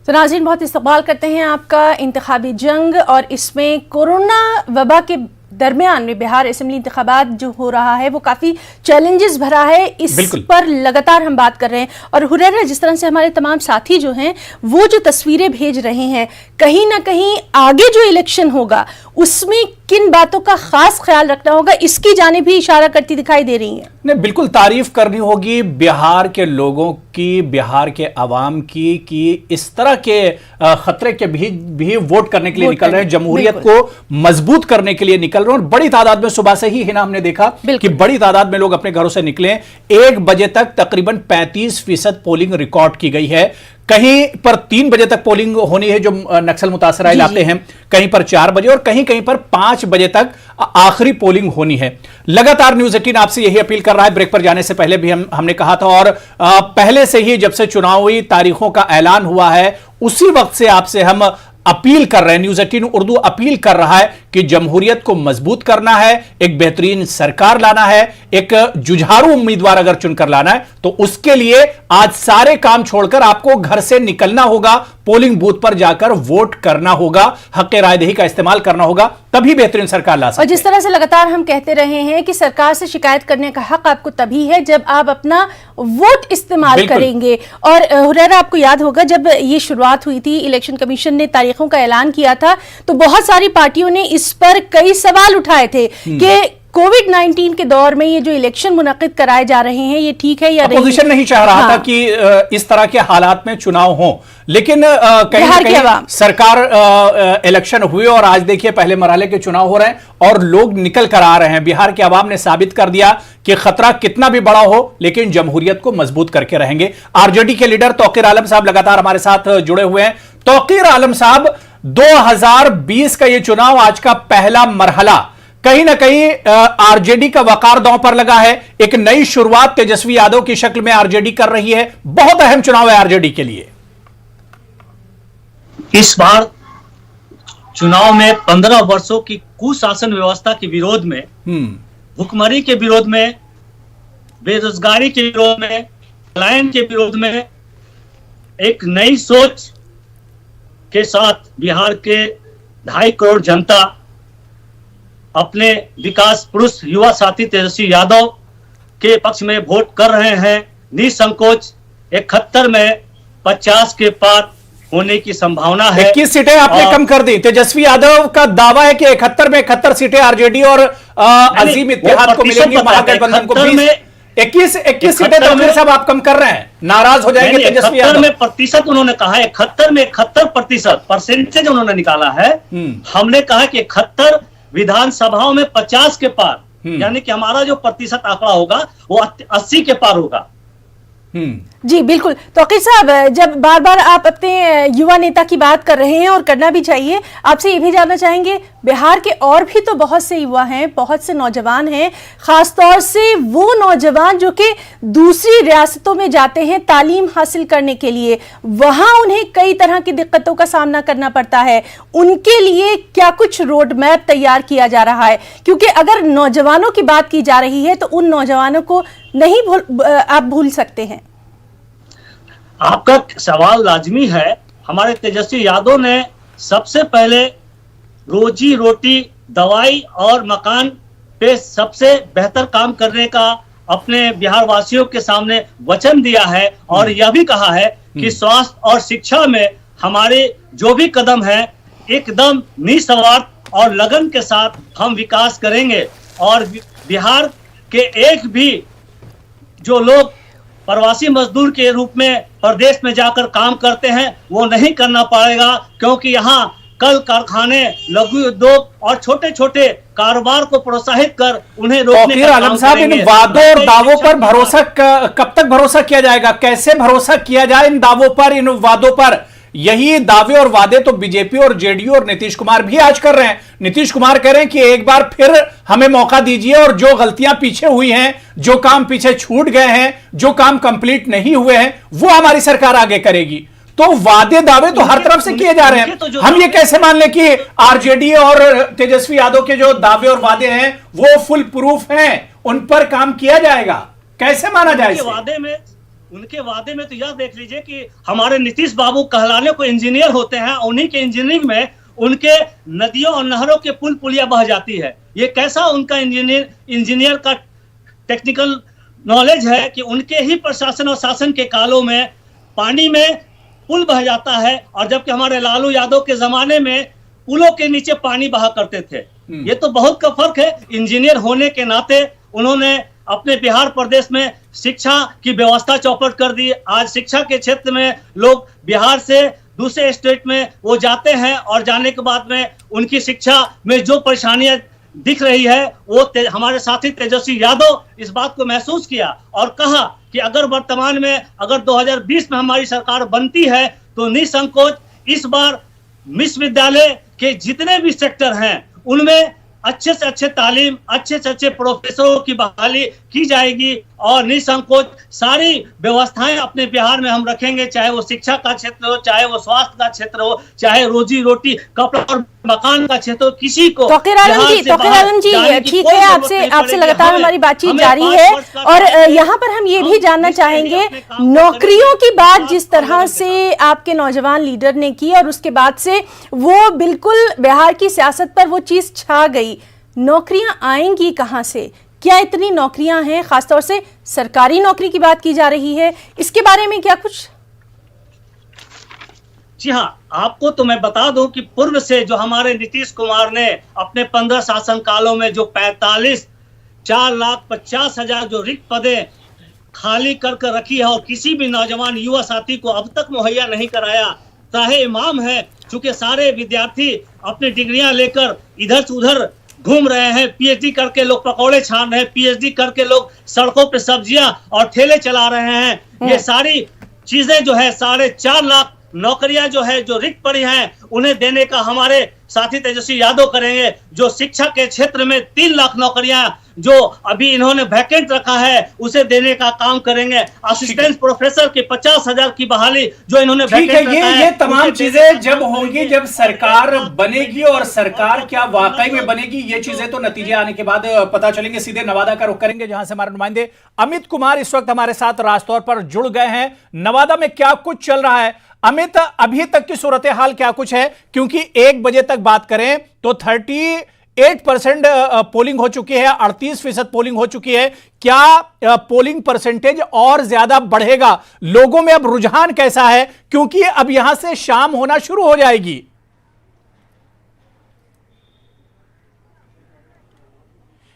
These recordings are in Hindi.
तो नाज़रीन, बहुत इस्तकबाल करते हैं आपका इंतखाबी जंग, और इसमें कोरोना वबा के दरमियान में बिहार असेंबली इंतखाबात जो हो रहा है वो काफ़ी चैलेंजेस भरा है। इस पर लगातार हम बात कर रहे हैं। और हुरैरा, जिस तरह से हमारे तमाम साथी जो हैं वो जो तस्वीरें भेज रहे हैं, कहीं ना कहीं आगे जो इलेक्शन होगा उसमें किन बातों का खास ख्याल रखना होगा, इसकी जानिब भी इशारा करती दिखाई दे रही है। नहीं, बिल्कुल तारीफ करनी होगी बिहार के लोगों की, बिहार के अवाम की, कि इस तरह के खतरे के भी वोट करने के लिए निकल रहे हैं, जमहूरियत को मजबूत करने के लिए निकल रहे हैं। और बड़ी तादाद में सुबह से ही हिना हमने देखा कि बड़ी तादाद में लोग अपने घरों से निकले। 1 बजे तक तकरीबन 35% पोलिंग रिकॉर्ड की गई है। कहीं पर 3 बजे तक पोलिंग होनी है जो नक्सल मुतासरा इलाके हैं, कहीं पर 4 बजे और कहीं कहीं पर 5 बजे तक आखिरी पोलिंग होनी है। लगातार न्यूज़ 18 आपसे यही अपील कर रहा है। ब्रेक पर जाने से पहले भी हमने कहा था, और पहले से ही जब से चुनावी तारीखों का ऐलान हुआ है उसी वक्त से आपसे हम अपील कर रहे हैं, न्यूज़ 18 उर्दू अपील कर रहा है कि जमहूरियत को मजबूत करना है, एक बेहतरीन सरकार लाना है, एक जुझारू उम्मीदवार अगर चुनकर लाना है तो उसके लिए आज सारे काम छोड़कर आपको घर से निकलना होगा, पोलिंग बूथ पर जाकर वोट करना होगा, हक रायदही का इस्तेमाल करना होगा, तभी बेहतरीन सरकार ला सकते हैं। और जिस तरह से लगातार हम कहते रहे हैं कि सरकार से शिकायत करने का हक आपको तभी है जब आप अपना वोट इस्तेमाल करेंगे। और हुरैरा, आपको याद होगा जब ये शुरुआत हुई थी, इलेक्शन कमीशन ने तारीखों का ऐलान किया था तो बहुत सारी पार्टियों ने इस पर कई सवाल उठाए थे कि कोविड-19 के दौर में ये जो इलेक्शन मुनक्किद कराए जा रहे हैं ये ठीक है या नहीं। अपोजिशन नहीं चाह रहा था कि इस तरह के हालात में चुनाव हो, लेकिन कहीं ना कहीं सरकार इलेक्शन हुए और आज देखिए पहले मरहले के चुनाव हो रहे हैं और लोग निकल कर आ रहे हैं। बिहार के अवाम ने साबित कर दिया कि खतरा कितना भी बड़ा हो लेकिन जमहूरियत को मजबूत करके रहेंगे। आरजेडी के लीडर तौकीर आलम साहब लगातार हमारे साथ जुड़े हुए हैं। तौकीर आलम साहब, 2020 का ये चुनाव आज का पहला मरहला कहीं ना कहीं आरजेडी का वकार दांव पर लगा है। एक नई शुरुआत तेजस्वी यादव की शक्ल में आरजेडी कर रही है। बहुत अहम चुनाव है आरजेडी के लिए। इस बार चुनाव में 15 वर्षों की कुशासन व्यवस्था के विरोध में, भुखमरी के विरोध में, बेरोजगारी के विरोध में, पलायन के विरोध में एक नई सोच के साथ बिहार के 2.5 करोड़ जनता अपने विकास पुरुष युवा साथी तेजस्वी यादव के पक्ष में वोट कर रहे हैं। निसंकोच 71 में 50 के पार होने की संभावना है। 21 सीटें आपने कम कर दी। तेजस्वी यादव का दावा है कि 71 में 71 सीटें आरजेडी और अजीम इत्तेहाद को मिलेंगी, महागठबंधन को 21 सीटें तो फिर सब आप कम कर रहे हैं, नाराज हो जाएंगे तेजस्वी यादव। 71 में प्रतिशत उन्होंने कहा है, 71 में 71% परसेंटेज उन्होंने निकाला है। हमने कहा कि 71 विधानसभाओं में 50 के पार, यानी कि हमारा जो प्रतिशत आंकड़ा होगा वो 80 के पार होगा। जी बिल्कुल। तौकीर साहब, जब बार बार आप अपने युवा नेता की बात कर रहे हैं और करना भी चाहिए, आपसे ये भी जानना चाहेंगे बिहार के और भी तो बहुत से युवा हैं, बहुत से नौजवान हैं, खासतौर से वो नौजवान जो कि दूसरी रियासतों में जाते हैं तालीम हासिल करने के लिए, वहां उन्हें कई तरह की दिक्कतों का सामना करना पड़ता है। उनके लिए क्या कुछ रोड मैप तैयार किया जा रहा है? क्योंकि अगर नौजवानों की बात की जा रही है तो उन नौजवानों को नहीं आप भूल सकते हैं। आपका सवाल लाजमी है। हमारे तेजस्वी यादव ने सबसे पहले रोजी रोटी, दवाई और मकान पे सबसे बेहतर काम करने का अपने बिहार वासियों के सामने वचन दिया है और यह भी कहा है कि स्वास्थ्य और शिक्षा में हमारे जो भी कदम है एकदम निस्वार्थ और लगन के साथ हम विकास करेंगे। और बिहार के एक भी जो लोग प्रवासी मजदूर के रूप में प्रदेश में जाकर काम करते हैं वो नहीं करना पड़ेगा, क्योंकि यहाँ कल कारखाने, लघु उद्योग और छोटे छोटे कारोबार को प्रोत्साहित कर उन्हें रोकने का आलम साहब, इन वादों और दावों पर भरोसा कब तक भरोसा किया जाएगा? कैसे भरोसा किया जाए इन दावों पर, इन वादों पर? यही दावे और वादे तो बीजेपी और जेडीयू और नीतीश कुमार भी आज कर रहे हैं। नीतीश कुमार कह रहे हैं कि एक बार फिर हमें मौका दीजिए और जो गलतियां पीछे हुई हैं, जो काम पीछे छूट गए हैं, जो काम कंप्लीट नहीं हुए हैं, वो हमारी सरकार आगे करेगी। तो वादे दावे तो हर तरफ से किए जा रहे हैं। हम ये कैसे मान लें कि आरजेडी और तेजस्वी यादव के जो दावे और वादे हैं वो फुल प्रूफ हैं, उन पर काम किया जाएगा? कैसे माना जाए? उनके वादे में तो यह देख लीजिए कि हमारे नीतीश बाबू कहलाने को इंजीनियर होते हैं, उन्हीं के इंजीनियरिंग में उनके नदियों और नहरों के पुल पुलिया बह जाती है। ये कैसा उनका इंजीनियर का टेक्निकल नॉलेज है कि उनके ही प्रशासन और शासन के कालों में पानी में पुल बह जाता है, और जबकि हमारे लालू यादव के जमाने में पुलों के नीचे पानी बहा करते थे। ये तो बहुत का फर्क है। इंजीनियर होने के नाते उन्होंने अपने बिहार प्रदेश में शिक्षा की व्यवस्था चौपट कर दी। आज शिक्षा के क्षेत्र में लोग बिहार से दूसरे स्टेट में वो जाते हैं, और जाने के बाद में उनकी शिक्षा में जो परेशानियां दिख रही है, वो हमारे साथी तेजस्वी यादव इस बात को महसूस किया और कहा कि अगर वर्तमान में अगर 2020 में हमारी सरकार बनती है तो निसंकोच इस बार विश्वविद्यालय के जितने भी सेक्टर हैं उनमें अच्छे से अच्छे तालीम, अच्छे से अच्छे प्रोफेसरों की बहाली की जाएगी, और निसंकोच सारी व्यवस्थाएं अपने बिहार में हम रखेंगे, चाहे वो शिक्षा का क्षेत्र हो, चाहे वो स्वास्थ्य का क्षेत्र हो, चाहे रोजी रोटी, कपड़ा और मकान का क्षेत्र हो। किसी को तौकीर आलम जी ठीक है, आपसे लगातार हमारी बातचीत जारी है, और यहाँ पर हम ये भी जानना चाहेंगे, नौकरियों की बात जिस तरह से आपके नौजवान लीडर ने की और उसके बाद से वो बिल्कुल बिहार की सियासत पर वो चीज छा गई, नौकरियां आएंगी कहां से? क्या इतनी नौकरियां हैं? खासतौर से सरकारी नौकरी की बात की जा रही है, इसके बारे में क्या कुछ? जी हाँ, आपको तो मैं बता दूं कि पूर्व से जो हमारे नीतीश कुमार ने अपने 15 शासन कालों में जो 4,50,000 जो रिक्त पदें खाली कर रखी है और किसी भी नौजवान युवा साथी को अब तक मुहैया नहीं कराया, चाहे इमाम है, चूंकि सारे विद्यार्थी अपनी डिग्रियां लेकर इधर से उधर घूम रहे हैं, पीएचडी करके लोग पकौड़े छान रहे हैं, पीएचडी करके लोग सड़कों पे सब्जियां और ठेले चला रहे हैं। ये सारी चीजें जो है 4.5 लाख नौकरियां जो है जो रिक्त पड़ी हैं उन्हें देने का हमारे साथी तेजस्वी यादव करेंगे। जो शिक्षा के क्षेत्र में 3 लाख नौकरियां जो अभी इन्होंने वैकेंट रखा है उसे देने का काम करेंगे। असिस्टेंट प्रोफेसर की 50,000 की बहाली जो इन्होंने ठीक है, ये तमाम चीजें जब होंगी, जब सरकार बनेगी, और सरकार क्या वाकई में बनेगी, ये चीजें तो नतीजे आने के बाद पता चलेंगे। सीधे नवादा का रुख करेंगे जहां से हमारे नुमाइंदे अमित कुमार इस वक्त हमारे साथ राजतौर पर जुड़ गए हैं। नवादा में क्या कुछ चल रहा है अमित, अभी तक की सूरत हाल क्या कुछ है? क्योंकि 1 बजे तक बात करें तो 38% पोलिंग हो चुकी है, 38% पोलिंग हो चुकी है। क्या पोलिंग परसेंटेज और ज्यादा बढ़ेगा? लोगों में अब रुझान कैसा है, क्योंकि अब यहां से शाम होना शुरू हो जाएगी?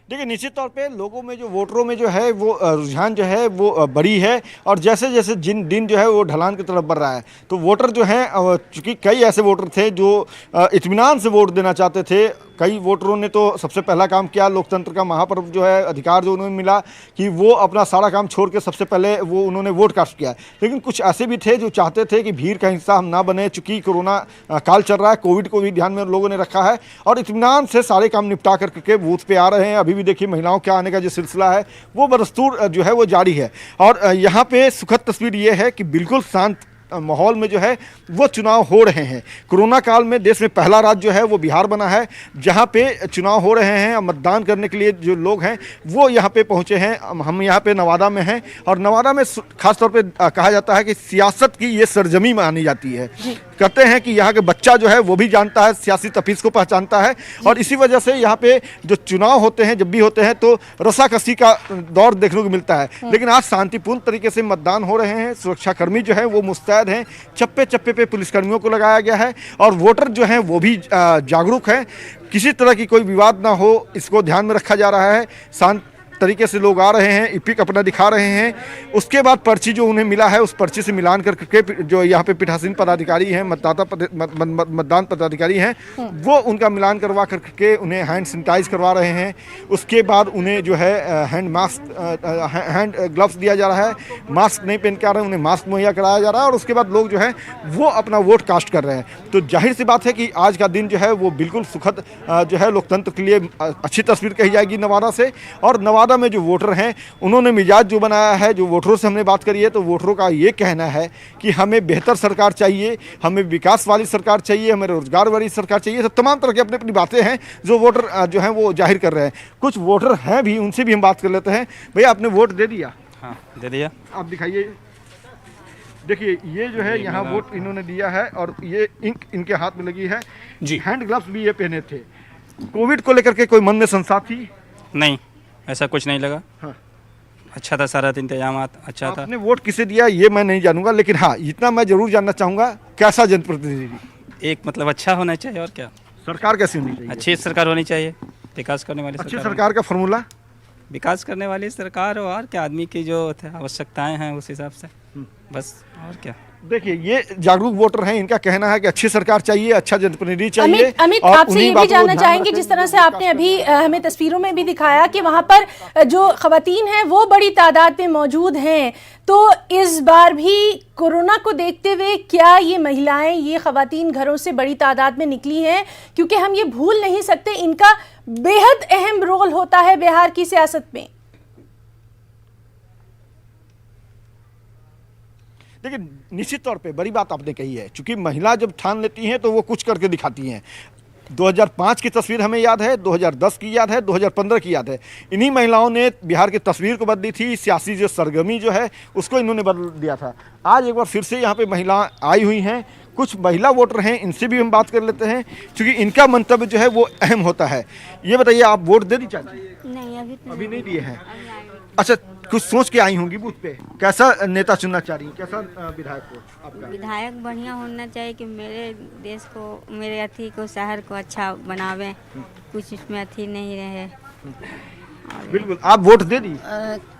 देखिए, निश्चित तौर पे लोगों में जो वोटरों में जो है वो रुझान जो है वो बड़ी है, और जैसे जैसे दिन जो है वो ढलान की तरफ बढ़ रहा है, तो वोटर जो हैं, चूँकि कई ऐसे वोटर थे जो इत्मीनान से वोट देना चाहते थे। कई वोटरों ने तो सबसे पहला काम किया, लोकतंत्र का महापर्व जो है, अधिकार जो उन्हें मिला कि वो अपना सारा काम छोड़ के सबसे पहले वो उन्होंने वोट कास्ट किया। लेकिन कुछ ऐसे भी थे जो चाहते थे कि भीड़ का हिस्सा हम ना बने, चूँकि कोरोना काल चल रहा है, कोविड को भी ध्यान में लोगों ने रखा है, और इत्मीनान से सारे काम निपटा करके बूथ पे आ रहे हैं। अभी भी देखिए, महिलाओं के आने का जो सिलसिला है वो बदस्तूर जो है वो जारी है, और यहाँ पे सुखद तस्वीर ये है कि बिल्कुल शांत माहौल में जो है वो चुनाव हो रहे हैं। कोरोना काल में देश में पहला राज्य जो है वो बिहार बना है जहाँ पे चुनाव हो रहे हैं, और मतदान करने के लिए जो लोग हैं वो यहाँ पे पहुँचे हैं। हम यहाँ पे नवादा में हैं, और नवादा में खास तौर पे कहा जाता है कि सियासत की ये सरजमी मानी जाती है। कहते हैं कि यहाँ के बच्चा जो है वो भी जानता है, सियासी तफीस को पहचानता है, और इसी वजह से यहाँ पे जो चुनाव होते हैं, जब भी होते हैं तो रस्साकसी का दौर देखने को मिलता है। लेकिन आज शांतिपूर्ण तरीके से मतदान हो रहे हैं। सुरक्षाकर्मी जो है वो मुस्तैद हैं, चप्पे चप्पे पे पुलिसकर्मियों को लगाया गया है, और वोटर जो हैं वो भी जागरूक हैं। किसी तरह की कोई विवाद ना हो, इसको ध्यान में रखा जा रहा है। शांत तरीके से लोग आ रहे हैं, इपिक अपना दिखा रहे हैं। उसके बाद पर्ची जो उन्हें मिला है उस पर्ची से मिलान करके जो यहाँ पे पीठासीन पदाधिकारी हैं, मतदान पदाधिकारी हैं, वो उनका मिलान करवा करके उन्हें हैंड सैनिटाइज करवा रहे हैं। उसके बाद उन्हें जो है हैंड ग्लव्स दिया जा रहा है, मास्क नहीं पहन के आ रहे हैं, उन्हें मास्क मुहैया कराया जा रहा है, और उसके बाद लोग जो है वो अपना वोट कास्ट कर रहे हैं। तो जाहिर सी बात है कि आज का दिन जो है वो बिल्कुल सुखद जो है लोकतंत्र के लिए अच्छी तस्वीर कही जाएगी नवादा से। और नवादा में जो वोटर हैं उन्होंने मिजाज जो बनाया है, जो वोटरों से हमने बात करी है, तो वोटरों का ये कहना है कि हमें बेहतर सरकार चाहिए, हमें विकास वाली सरकार चाहिए, हमें रोजगार वाली सरकार चाहिए। तो तमाम तरह की अपनी अपनी बातें हैं जो वोटर जो हैं वो जाहिर कर रहे हैं। कुछ वोटर हैं भी, उनसे भी हम बात कर लेते हैं। भैया, आपने वोट दे दिया? हाँ, दे दिया। आप दिखाइए। देखिए ये जो है यहाँ वोट इन्होंने दिया है और ये इंक इनके हाथ में लगी है जी। हैंड ग्लव्स भी ये पहने थे। कोविड को लेकर के कोई मन में संशय थी? नहीं, ऐसा कुछ नहीं लगा। हाँ। अच्छा था, सारा इंतजाम अच्छा था। आपने वोट किसे दिया ये मैं नहीं जानूंगा, लेकिन हाँ इतना मैं जरूर जानना चाहूंगा, कैसा जनप्रतिनिधि? एक मतलब अच्छा होना चाहिए और क्या, सरकार कैसी होनी चाहिए? अच्छी सरकार होनी चाहिए, विकास करने वाली अच्छी सरकार सरकार का फॉर्मूला? विकास करने वाली सरकार और क्या, आदमी की जो आवश्यकताएं हैं उस हिसाब से, बस और क्या। देखिए ये जागरूक वोटर हैं, इनका कहना है कि अच्छी सरकार चाहिए, अच्छा जनप्रतिनिधि चाहिए। अमित और आपसे उन्हीं ये भी बातों को जानना ध्यान चाहेंगे, रखें जिस तरह से जो आपने अभी हमें तस्वीरों में भी दिखाया कि वहां पर जो खवातीन हैं वो बड़ी तादाद में मौजूद हैं, तो इस बार भी कोरोना को देखते हुए क्या ये महिलाएं, ये खवातीन घरों से बड़ी तादाद में निकली हैं? क्योंकि हम ये भूल नहीं सकते इनका बेहद अहम रोल होता है बिहार की सियासत में। देखिए निश्चित तौर पे बड़ी बात आपने कही है, क्योंकि महिला जब ठान लेती हैं तो वो कुछ करके दिखाती हैं। 2005 की तस्वीर हमें याद है, 2010 की याद है, 2015 की याद है। इन्हीं महिलाओं ने बिहार की तस्वीर को बदली थी, सियासी जो सरगर्मी जो है उसको इन्होंने बदल दिया था। आज एक बार फिर से यहाँ पे महिला आई हुई हैं, कुछ महिला वोटर हैं, इनसे भी हम बात कर लेते हैं, क्योंकि इनका मंतव्य जो है वो अहम होता है। ये बताइए आप वोट दे दी चाहिए? नहीं, अभी नहीं दिए हैं। अच्छा, कुछ सोच के आई होंगी बूथ पे, कैसा नेता चुनना चाह रही हैं, कैसा विधायक को आपका? विधायक बढ़िया होना चाहिए कि मेरे देश को, मेरे अथी को, शहर को अच्छा बनावे, कुछ इसमें अथी नहीं रहे। बिल्कुल। आप वोट दे दी?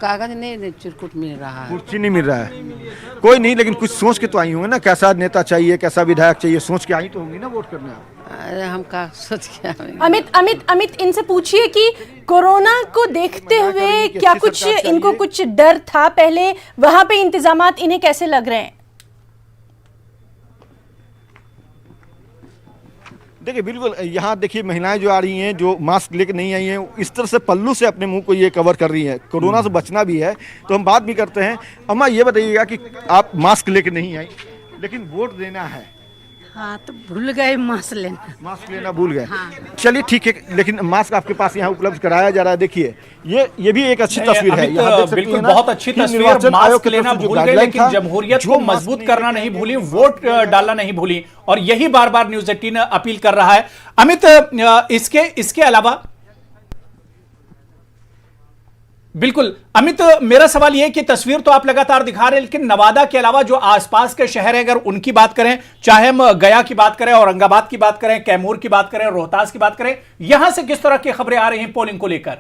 कागज नहीं चिरकुट मिल रहा है, कुर्सी नहीं मिल रहा है। कोई नहीं, लेकिन कुछ सोच के तो आई होंगे ना, कैसा नेता चाहिए, कैसा विधायक चाहिए, सोच के आई तो होंगी ना वोट करने आप। अरे हम का सोच के आए। अमित इनसे पूछिए कि कोरोना को देखते हुए क्या कुछ इनको कुछ डर था पहले, वहां पे इंतजामात इन्हें कैसे लग रहे हैं? देखिए बिल्कुल, यहाँ देखिए महिलाएं जो आ रही हैं, जो मास्क लेके नहीं आई हैं, इस तरह से पल्लू से अपने मुंह को ये कवर कर रही हैं। कोरोना से बचना भी है तो हम बात भी करते हैं। अम्मा ये बताइएगा कि आप मास्क लेके नहीं आई, लेकिन वोट देना है। हाँ तो भूल गए मास्क लेना। मास्क लेना भूल गए। चलिए ठीक है, लेकिन मास्क आपके पास यहाँ उपलब्ध कराया जा रहा है। देखिए ये भी एक अच्छी तस्वीर है। यहाँ देख सकते बिल्कुल हैं ना, बहुत अच्छी कि तस्वीर। निर्वाचन आयोग मास्क की लेना तरफ से जो भूल गए, गाइडलाइन लेकिन था, जमहूरियत जो को मास्क मजबूत करना नहीं भूली, वोट डालना नहीं भूली, और यही बार बार न्यूज़ 18 अपील कर रहा है। अमित, इसके अलावा बिल्कुल अमित, मेरा सवाल यह कि तस्वीर तो आप लगातार दिखा रहे हैं, लेकिन नवादा के अलावा जो आसपास के शहर हैं, अगर उनकी बात करें, चाहे हम गया की बात करें, औरंगाबाद की बात करें, कैमूर की बात करें, रोहतास की बात करें, यहां से किस तरह की खबरें आ रही हैं पोलिंग को लेकर?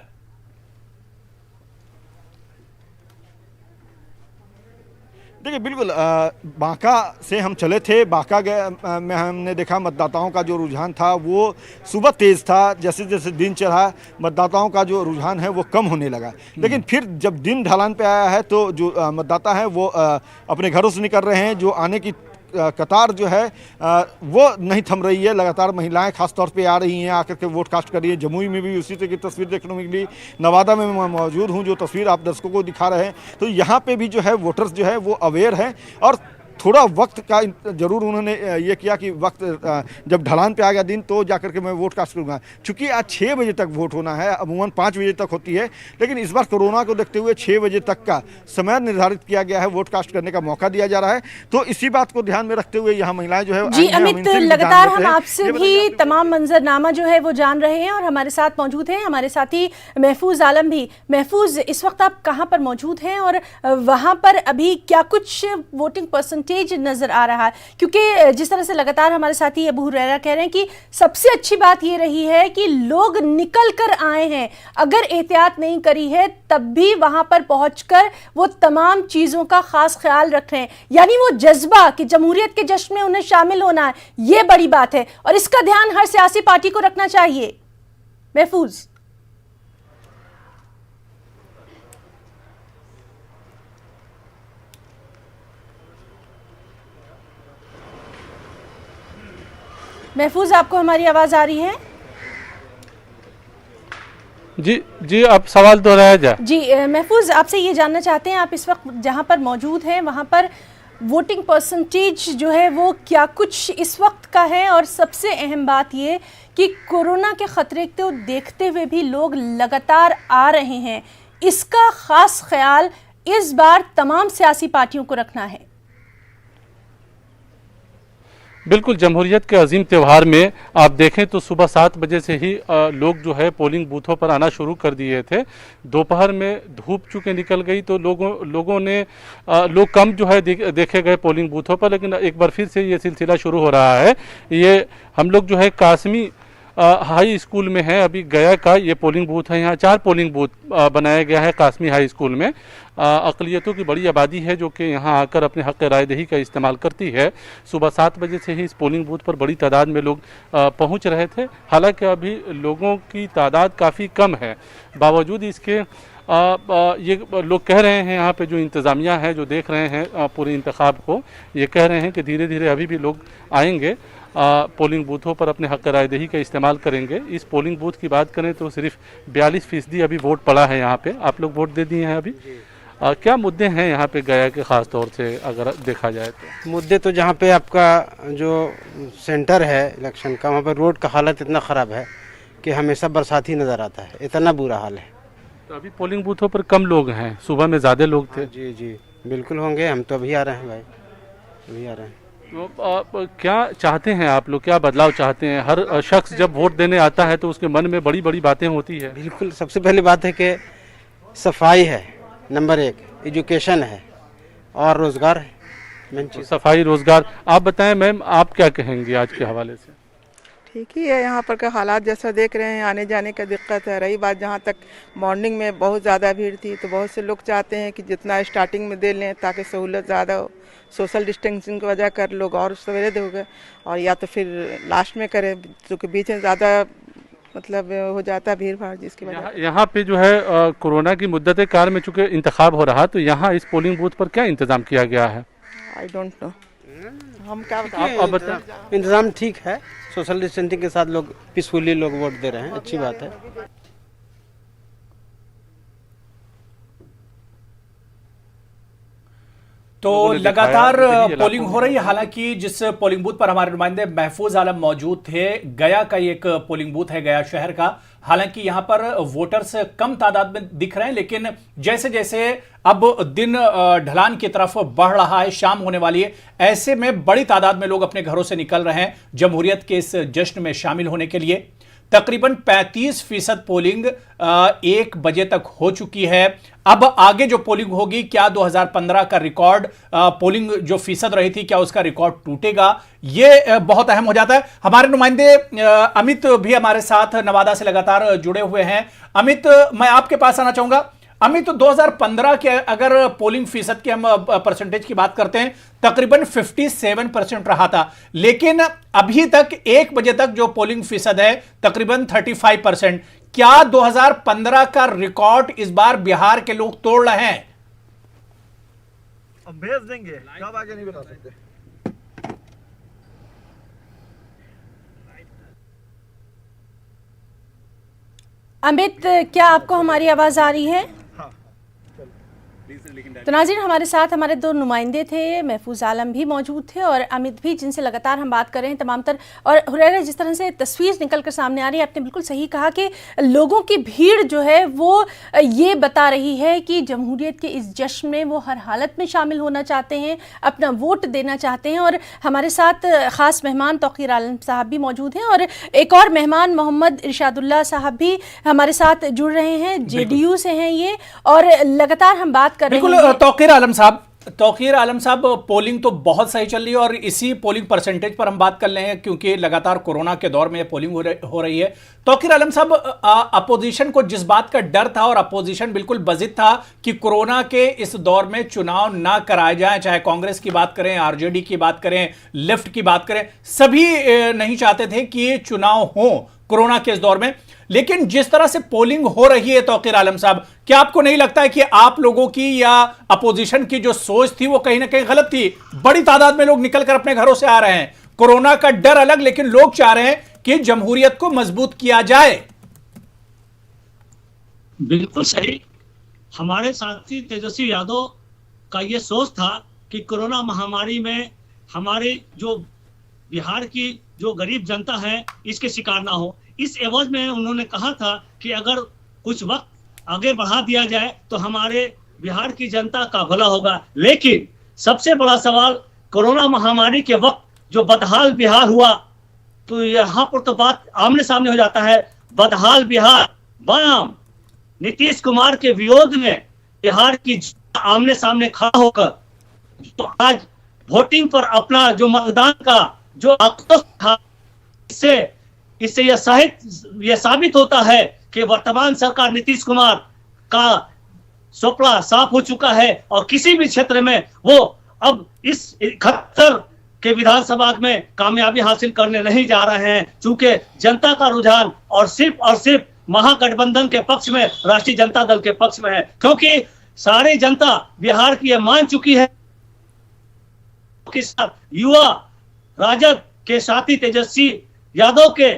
देखिए बिल्कुल, बांका से हम चले थे। बांका में हमने देखा मतदाताओं का जो रुझान था वो सुबह तेज़ था, जैसे जैसे दिन चढ़ा मतदाताओं का जो रुझान है वो कम होने लगा। लेकिन फिर जब दिन ढलान पे आया है तो जो मतदाता हैं वो अपने घरों से निकल रहे हैं। जो आने की कतार जो है वो नहीं थम रही है। लगातार महिलाएं खास तौर पे आ रही हैं, आकर के वोट कास्ट कर रही है। जमुई में भी उसी तरह की तस्वीर देखने को मिली। नवादा में मैं मौजूद हूं, जो तस्वीर आप दर्शकों को दिखा रहे हैं, तो यहाँ पे भी जो है वोटर्स जो है वो अवेयर हैं। और थोड़ा वक्त का जरूर उन्होंने ये किया कि वक्त जब ढलान पे आ गया दिन तो जाकर के मैं वोट कास्ट करूँगा। चूँकि आज 6 बजे तक वोट होना है, अमूमन 5 बजे तक होती है, लेकिन इस बार कोरोना को देखते हुए 6 बजे तक का समय निर्धारित किया गया है, वोट कास्ट करने का मौका दिया जा रहा है। तो इसी बात को ध्यान में रखते हुए यहाँ महिलाएं जो है जी अमित, लगातार हम आपसे भी तमाम मंजरनामा जो है वो जान रहे हैं और हमारे साथ मौजूद हैं हमारे साथी महफूज आलम भी। महफूज, इस वक्त आप कहाँ पर मौजूद हैं और वहाँ पर अभी क्या कुछ वोटिंग परसेंटेज नजर आ रहा है? क्योंकि जिस तरह से लगातार हमारे साथी अबू हुरैरा कह रहे हैं कि सबसे अच्छी बात यह रही है कि लोग निकल कर आए हैं, अगर एहतियात नहीं करी है तब भी वहां पर पहुंचकर वो तमाम चीजों का खास ख्याल रख रहे हैं। यानी वो जज्बा कि जमहूरियत के जश्न में उन्हें शामिल होना है, ये बड़ी बात है और इसका ध्यान हर सियासी पार्टी को रखना चाहिए। महफूज, महफूज आपको हमारी आवाज आ रही है? जी आप सवाल दोहराया जाए। जी महफूज, आपसे ये जानना चाहते हैं, आप इस वक्त जहां पर मौजूद हैं वहां पर वोटिंग परसेंटेज जो है वो क्या कुछ इस वक्त का है? और सबसे अहम बात ये कि कोरोना के खतरे को देखते हुए भी लोग लगातार आ रहे हैं, इसका खास ख्याल इस बार तमाम सियासी पार्टियों को रखना है। बिल्कुल, जमहूरियत के अजीम त्यौहार में आप देखें तो सुबह 7 बजे से ही लोग जो है पोलिंग बूथों पर आना शुरू कर दिए थे। दोपहर में धूप चूँकि निकल गई तो लोगों ने लोग कम जो है देखे गए पोलिंग बूथों पर, लेकिन एक बार फिर से ये सिलसिला शुरू हो रहा है। ये हम लोग जो है कासमी हाई स्कूल में है, अभी गया का ये पोलिंग बूथ है। यहाँ 4 पोलिंग बूथ बनाया गया है कासमी हाई स्कूल में। अक़लियतों की बड़ी आबादी है जो कि यहाँ आकर अपने हक़ रायदही का इस्तेमाल करती है। सुबह 7 बजे से ही इस पोलिंग बूथ पर बड़ी तादाद में लोग पहुँच रहे थे। हालांकि अभी लोगों की तादाद काफ़ी कम है, बावजूद इसके ये लोग कह रहे हैं, यहाँ पे जो इंतज़ामिया है जो देख रहे हैं पूरे इंतखाब को, ये कह रहे हैं कि धीरे धीरे अभी भी लोग आएंगे, पोलिंग बूथों पर अपने हक़ रायदही का इस्तेमाल करेंगे। इस पोलिंग बूथ की बात करें तो सिर्फ 42% अभी वोट पड़ा है यहाँ पे। आप लोग वोट दे दिए हैं अभी। क्या मुद्दे हैं यहाँ पे गया के ख़ास तौर से अगर देखा जाए तो? मुद्दे तो जहाँ पे आपका जो सेंटर है इलेक्शन का, वहाँ पे रोड का हालत इतना ख़राब है कि हमेशा बरसात ही नज़र आता है, इतना बुरा हाल है। तो अभी पोलिंग बूथों पर कम लोग हैं, सुबह में ज़्यादा लोग थे। जी जी बिल्कुल होंगे, हम तो अभी आ रहे हैं भाई, अभी आ रहे हैं। तो आप क्या चाहते हैं, आप लोग क्या बदलाव चाहते हैं? हर शख्स जब वोट देने आता है तो उसके मन में बड़ी बड़ी बातें होती है। बिल्कुल, सबसे पहली बात है कि सफाई है नंबर 1, एजुकेशन है और रोज़गार है मेन चीज़। सफाई, रोज़गार। आप बताएं मैम, आप क्या कहेंगे आज के हवाले से? ठीक ही है, यहाँ पर का हालात जैसा देख रहे हैं, आने जाने का दिक्कत है। रही बात जहाँ तक मॉर्निंग में बहुत ज़्यादा भीड़ थी, तो बहुत से लोग चाहते हैं कि जितना स्टार्टिंग में दे लें ताकि सहूलत ज़्यादा हो। सोशल डिस्टेंसिंग की वजह कर लोग और सवेरे दोगे, और या तो फिर लास्ट में करें, क्योंकि बीच में ज़्यादा मतलब हो जाता है भीड़ भाड़, जिसकी वजह यहाँ पे जो है कोरोना की मुद्दत कार में चूँकि इंतखाब हो रहा, तो यहाँ इस पोलिंग बूथ पर क्या इंतज़ाम किया गया है? आई डोंट नो, हम क्या बताएं। इंतज़ाम ठीक है, सोशल डिस्टेंसिंग के साथ लोग पीसफुली लोग वोट दे रहे हैं, अच्छी बात है। तो लगातार पोलिंग हो रही है। हालांकि जिस पोलिंग बूथ पर हमारे नुमाइंदे महफूज आलम मौजूद थे, गया का एक पोलिंग बूथ है, गया शहर का। हालांकि यहां पर वोटर्स कम तादाद में दिख रहे हैं, लेकिन जैसे जैसे अब दिन ढलान की तरफ बढ़ रहा है, शाम होने वाली है, ऐसे में बड़ी तादाद में लोग अपने घरों से निकल रहे हैं जमहूरियत के इस जश्न में शामिल होने के लिए। तकरीबन 35% पोलिंग 1 बजे तक हो चुकी है। अब आगे जो पोलिंग होगी, क्या 2015 का रिकॉर्ड पोलिंग जो फीसद रही थी, क्या उसका रिकॉर्ड टूटेगा, ये बहुत अहम हो जाता है। हमारे नुमाइंदे अमित भी हमारे साथ नवादा से लगातार जुड़े हुए हैं। अमित, मैं आपके पास आना चाहूंगा। अमित, 2015 के अगर पोलिंग फीसद की हम परसेंटेज की बात करते हैं, तकरीबन 57% रहा था, लेकिन अभी तक 1 बजे तक जो पोलिंग फीसद है तकरीबन 35%। क्या 2015 का रिकॉर्ड इस बार बिहार के लोग तोड़ रहे हैं? अब भेज देंगे, कब आगे नहीं बता सकते। अमित, क्या आपको हमारी आवाज आ रही है? तो नाज़रीन, हमारे साथ हमारे 2 नुमाइंदे थे, महफूज आलम भी मौजूद थे और अमित भी, जिनसे लगातार हम बात कर रहे हैं तमाम तर। और हुरैरा, जिस तरह से तस्वीर निकल कर सामने आ रही है, आपने बिल्कुल सही कहा कि लोगों की भीड़ जो है वो ये बता रही है कि जमहूरियत के इस जश्न में वो हर हालत में शामिल होना चाहते हैं, अपना वोट देना चाहते हैं। और हमारे साथ ख़ास मेहमान तौक़ीर आलम साहब भी मौजूद हैं, और एक और मेहमान मोहम्मद इरशादुल्लाह साहब भी हमारे साथ जुड़ रहे हैं, JDU से हैं ये, और लगातार हम बात कर रहे हैं। तौक़ीर आलम साहब, पोलिंग तो बहुत सही चल रही है, और इसी पोलिंग परसेंटेज पर हम बात कर रहे हैं क्योंकि लगातार कोरोना के दौर में पोलिंग हो रही है। तौक़ीर आलम साहब, अपोजिशन को जिस बात का डर था, और अपोजिशन बिल्कुल बजिद था कि कोरोना के इस दौर में चुनाव ना कराए जाए, चाहे कांग्रेस की बात करें, RJD की बात करें, लेफ्ट की बात करें, सभी नहीं चाहते थे कि चुनाव हो कोरोना के इस दौर में। लेकिन जिस तरह से पोलिंग हो रही है तौक़ीर आलम साहब, क्या आपको नहीं लगता है कि आप लोगों की या अपोजिशन की जो सोच थी वो कहीं ना कहीं गलत थी? बड़ी तादाद में लोग निकलकर अपने घरों से आ रहे हैं, कोरोना का डर अलग, लेकिन लोग चाह रहे हैं कि जमहूरियत को मजबूत किया जाए। बिल्कुल सही। हमारे साथी तेजस्वी यादव का ये सोच था कि कोरोना महामारी में हमारे जो बिहार की जो गरीब जनता है इसके शिकार ना हो। इस एवज में उन्होंने कहा था कि अगर कुछ वक्त आगे बढ़ा दिया जाए तो हमारे बिहार की जनता का भला होगा। लेकिन सबसे बड़ा सवाल, कोरोना महामारी के वक्त जो बदहाल बिहार हुआ, तो यहाँ पर तो बात आमने सामने हो जाता है। बदहाल बिहार बनाम नीतीश कुमार के विरोध में बिहार की आमने सामने खड़ा होकर जो आज वोटिंग पर अपना जो मतदान का जो आक्रोश था, इससे यह साबित होता है कि वर्तमान सरकार नीतीश कुमार का सोपड़ा साफ हो चुका है और किसी भी क्षेत्र में वो अब इस 71 के विधानसभा में कामयाबी हासिल करने नहीं जा रहे हैं, चूंकि जनता का रुझान और सिर्फ महागठबंधन के पक्ष में, राष्ट्रीय जनता दल के पक्ष में है, क्योंकि सारी जनता बिहार की यह मान चुकी है कि युवा राजद के साथी तेजस्वी यादव के